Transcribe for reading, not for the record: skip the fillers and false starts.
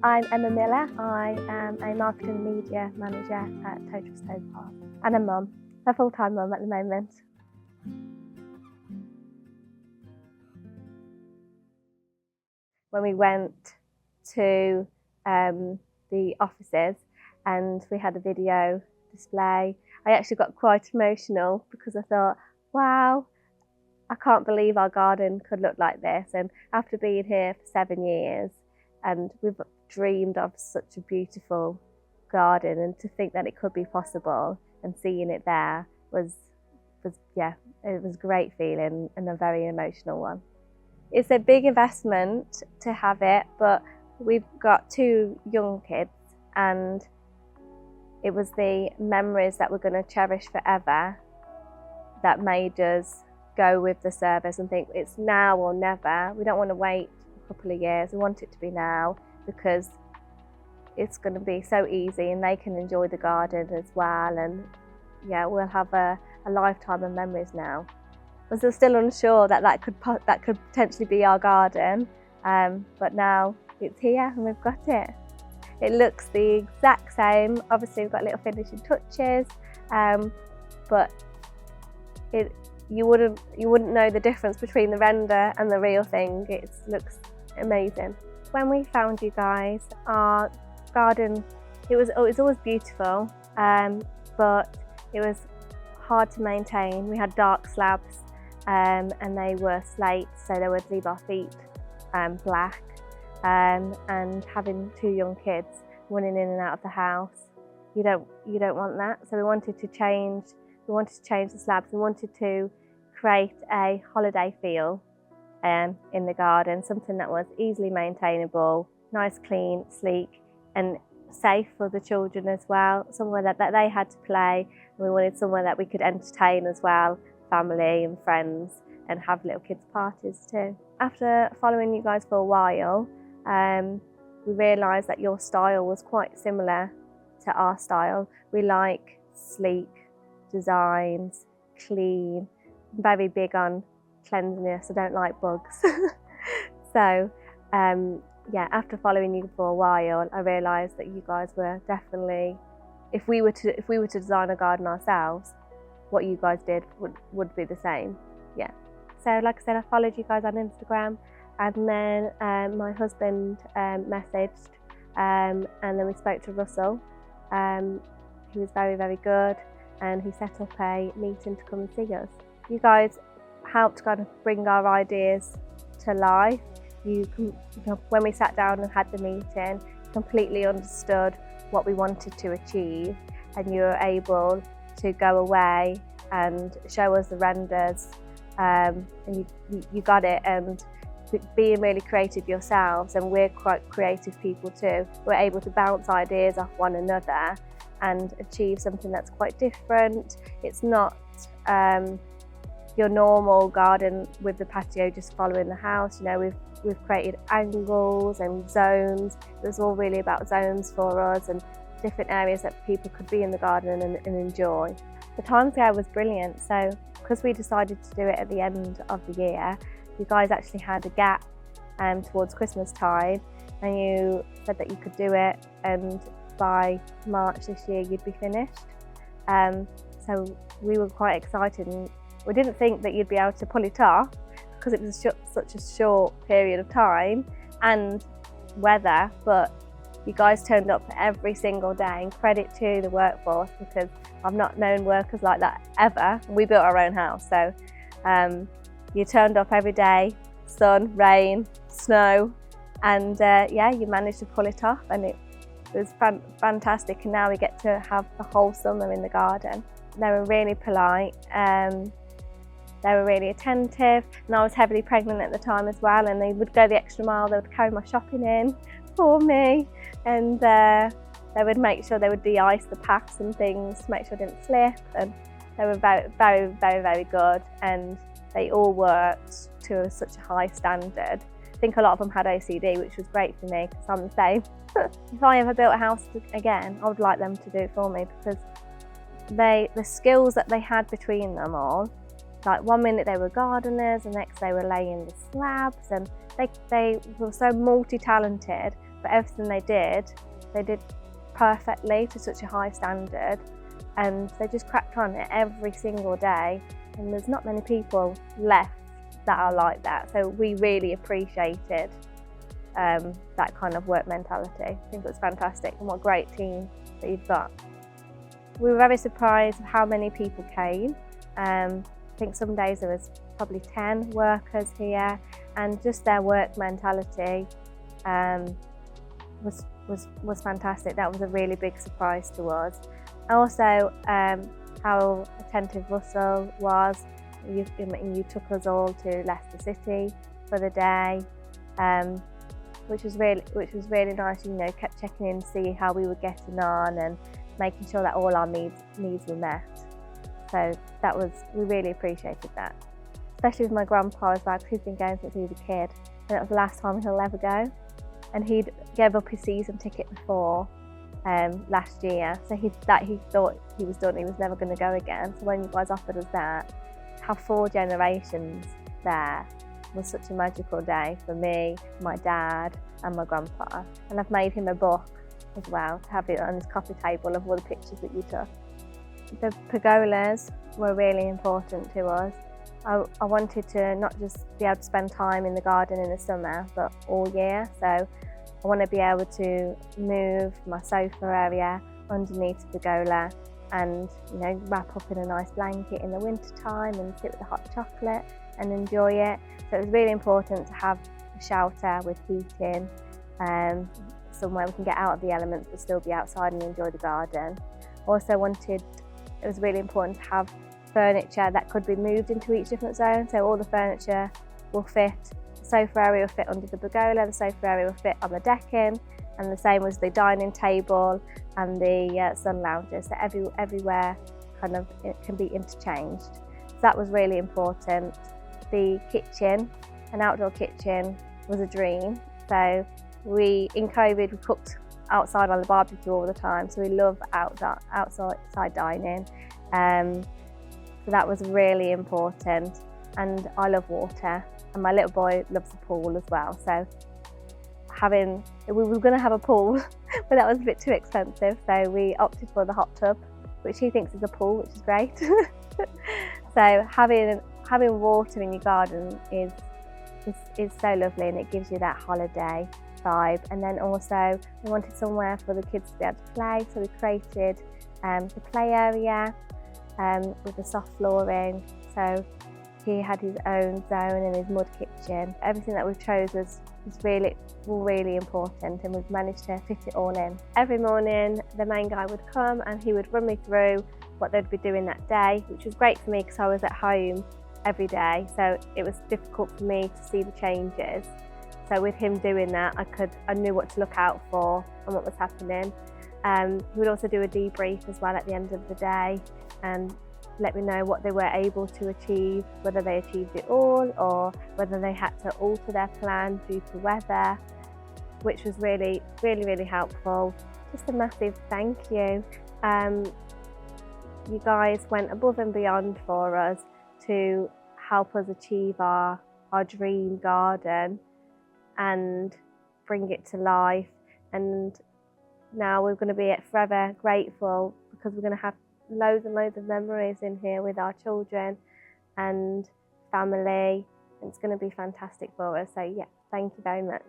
I'm Emma Miller. I am a marketing and media manager at Total Stone Park and a mum, a full-time mum at the moment. When we went to the offices and we had a video display, I actually got quite emotional because I thought, wow, I can't believe our garden could look like this. And after being here for 7 years, and we've dreamed of such a beautiful garden, and to think that it could be possible and seeing it there was yeah, it was a great feeling and a very emotional one. It's a big investment to have it, but we've got 2 young kids and it was the memories that we're going to cherish forever that made us go with the service and think it's now or never. We don't want to wait a couple of years. We want it to be now because it's going to be so easy and they can enjoy the garden as well. And yeah, we'll have a lifetime of memories now. I was still unsure that could potentially be our garden, but now it's here and we've got it. It looks the exact same. Obviously we've got little finishing touches, but you wouldn't know the difference between the render and the real thing. It looks amazing. When we found you guys, our garden, it was always beautiful, but it was hard to maintain. We had dark slabs and they were slate, so they would leave our feet black. And having 2 young kids running in and out of the house, you don't want that. So we wanted to change the slabs. We wanted to create a holiday feel in the garden, something that was easily maintainable, nice, clean, sleek, and safe for the children as well. Somewhere that they had to play, and we wanted somewhere that we could entertain as well, family and friends, and have little kids parties too. After following you guys for a while, we realised that your style was quite similar to our style. We like sleek designs, clean, very big on cleanliness. I don't like bugs. So yeah, after following you for a while, I realised that you guys were definitely, if we were to design a garden ourselves, what you guys did would be the same. Yeah. So like I said, I followed you guys on Instagram, and then my husband messaged, and then we spoke to Russell. He was very, very good, and he set up a meeting to come and see us. You guys helped kind of bring our ideas to life. When we sat down and had the meeting, completely understood what we wanted to achieve, and you were able to go away and show us the renders, and you got it. And being really creative yourselves, and we're quite creative people too, we're able to bounce ideas off one another and achieve something that's quite different. It's not your normal garden with the patio just following the house. You know, we've created angles and zones. It was all really about zones for us and different areas that people could be in the garden and enjoy. The timescale was brilliant. So because we decided to do it at the end of the year, you guys actually had a gap towards Christmas time, and you said that you could do it, and by March this year you'd be finished. So we were quite excited, and we didn't think that you'd be able to pull it off because it was such a short period of time and weather, but you guys turned up every single day, and credit to the workforce, because I've not known workers like that ever. We built our own house, so you turned up every day, sun, rain, snow, and yeah, you managed to pull it off, and it was fantastic. And now we get to have the whole summer in the garden. They were really polite, they were really attentive, and I was heavily pregnant at the time as well, and they would go the extra mile. They would carry my shopping in for me, and they would make sure they would de-ice the paths and things to make sure I didn't slip, and they were very, very, very, very good, and they all worked to such a high standard. I think a lot of them had OCD, which was great for me because I'm the same. If I ever built a house again, I would like them to do it for me, because the skills that they had between them all, like one minute they were gardeners, the next they were laying the slabs, and they were so multi-talented, but everything they did perfectly to such a high standard, and they just cracked on it every single day, and there's not many people left that are like that. So we really appreciated that kind of work mentality. I think it was fantastic, and what a great team that you've got. We were very surprised how many people came. I think some days there was probably 10 workers here, and just their work mentality was fantastic. That was a really big surprise to us. Also, how attentive Russell was. You took us all to Leicester City for the day, which was really nice. You know, kept checking in to see how we were getting on and making sure that all our needs were met. So we really appreciated that, especially with my grandpa as well, because he's been going since he was a kid, and that was the last time he'll ever go. And he'd gave up his season ticket before last year, so he thought he was done. He was never going to go again. So when you guys offered us that, to have 4 generations there was such a magical day for me, my dad, and my grandpa. And I've made him a book as well to have it on his coffee table of all the pictures that you took. The pergolas were really important to us. I wanted to not just be able to spend time in the garden in the summer, but all year. So I want to be able to move my sofa area underneath the pergola and, you know, wrap up in a nice blanket in the winter time and sit with the hot chocolate and enjoy it. So it was really important to have a shelter with heating, somewhere we can get out of the elements but still be outside and enjoy the garden. It was really important to have furniture that could be moved into each different zone, so all the furniture will fit. The sofa area will fit under the pergola, the sofa area will fit on the decking, and the same was the dining table and the sun lounges. So everywhere kind of it can be interchanged. So that was really important. The kitchen, an outdoor kitchen, was a dream. So in COVID we cooked outside on the barbecue all the time, so we love outside dining. So that was really important, and I love water, and my little boy loves the pool as well. So we were going to have a pool, but that was a bit too expensive, so we opted for the hot tub, which he thinks is a pool, which is great. So having water in your garden is so lovely, and it gives you that holiday vibe. And then also we wanted somewhere for the kids to be able to play, so we created the play area with the soft flooring. So he had his own zone and his mud kitchen. Everything that we chose was really important, and we've managed to fit it all in. Every morning the main guy would come and he would run me through what they'd be doing that day, which was great for me because I was at home every day, so it was difficult for me to see the changes. So with him doing that, I knew what to look out for and what was happening. He would also do a debrief as well at the end of the day and let me know what they were able to achieve, whether they achieved it all or whether they had to alter their plan due to weather, which was really helpful. Just a massive thank you. You guys went above and beyond for us to help us achieve our dream garden and bring it to life. And now we're going to be forever grateful because we're going to have loads and loads of memories in here with our children and family. It's going to be fantastic for us. So yeah, thank you very much.